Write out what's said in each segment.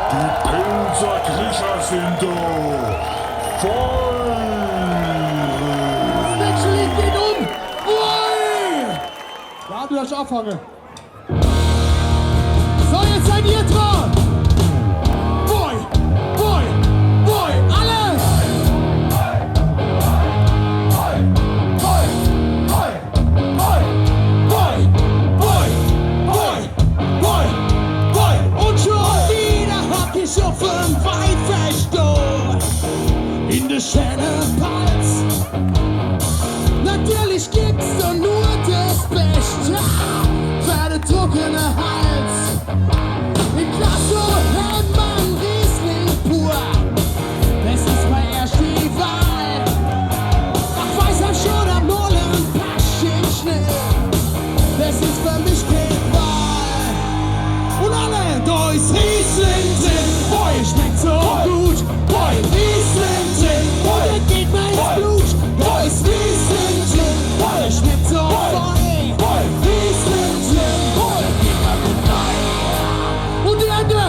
Die Pilzerkriecher sind da. Feuer! Wechsel geht um! Ui! Da du das anfangen. So, jetzt seid ihr dran! Boy! Boy! Boy! Alle! Boy! Boy! Boy! Boy! Boy! Boy! Boy! Boy! Boy! Und schon wieder habt ihr so fünf Weitverstoß in der Schöne Palz. Natürlich gibt's doch nur das Beste für den trockenen Hals. Im Glas so hält man Riesling pur. Das ist mein erste Wahl. Ach, weiß er schon am Mollen, Pasching schnell. Das ist für mich keine Wahl. Und alle, da ist Riesling drin. Boy, schmeckt so gut. Boy, Riesling drin. Boy, der geht mir ins Blut. Da ist Riesling drin. Boy, der schmeckt so fein. Boy, Riesling drin. Boy, der geht mir gut rein. Und die Hände.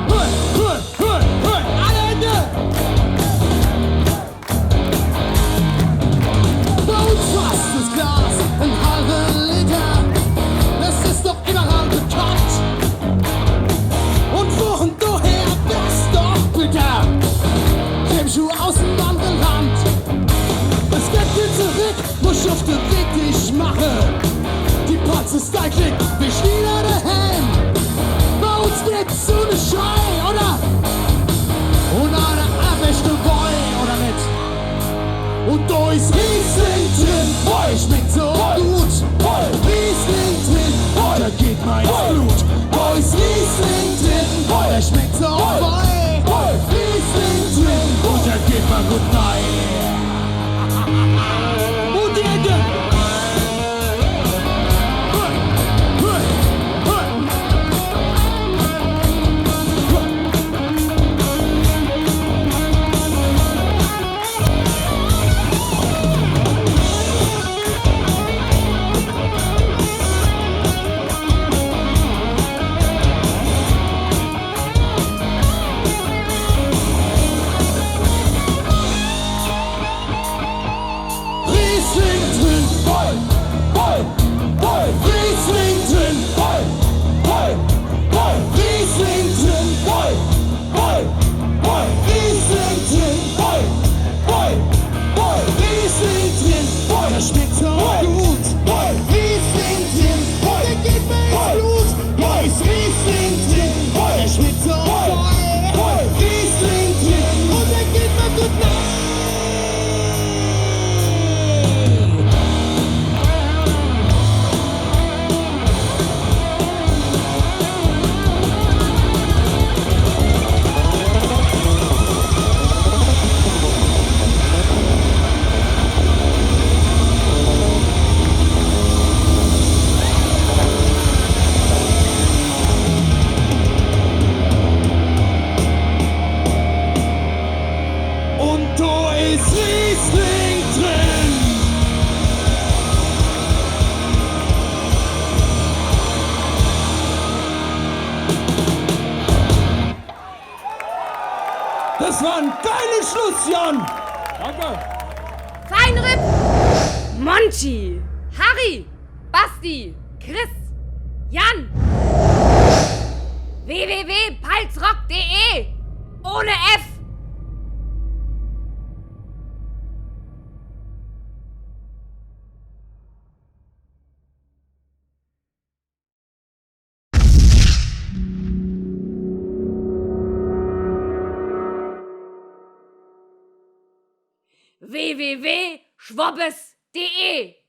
Hör, hör, hör, hör. Alle Hände. Bei uns fast das Glas ein halber Liter. Das ist doch überall bekannt. Und wohin du her bist, doch bitter. Cremeschuh aus dem anderen Land. Es geht dir zurück, muss auf den Weg dich machen. Die Patz ist dein Klick, bist wieder daheim. Bei uns geht's so ne Schei, oder? Und eine erwischte Boy, oder nicht? Und da ist Riesling drin, boy, schmeckt so gut. Boy, Riesling drin, boy, da geht mein Blut. Da ist Riesling drin, boy, der schmeckt so fein. Boy, Riesling drin, und da geht man gut rein. Und die Hände. Hey, hey, hey. Riesling drin, boy, boy, boy, Riesling drin, boy, boy, boy, Riesling drin, boy, boy, boy, Riesling drin, boy, boy, boy, Riesling drin, boy, das schmeckt so gut, boy, Riesling drin, boy, der geht mir ins Blut, boy, ist Riesling drin, boy, der schmeckt so fein, boy, Riesling drin, und der geht mir gut rein. Und da ist Riesling drin. Das war ein geiles Schluss, Jan. Danke. Feinripp, Monchi, Harry, Basti, Chris, Jan. www.palzrock.de ohne F. www.schwobbes.de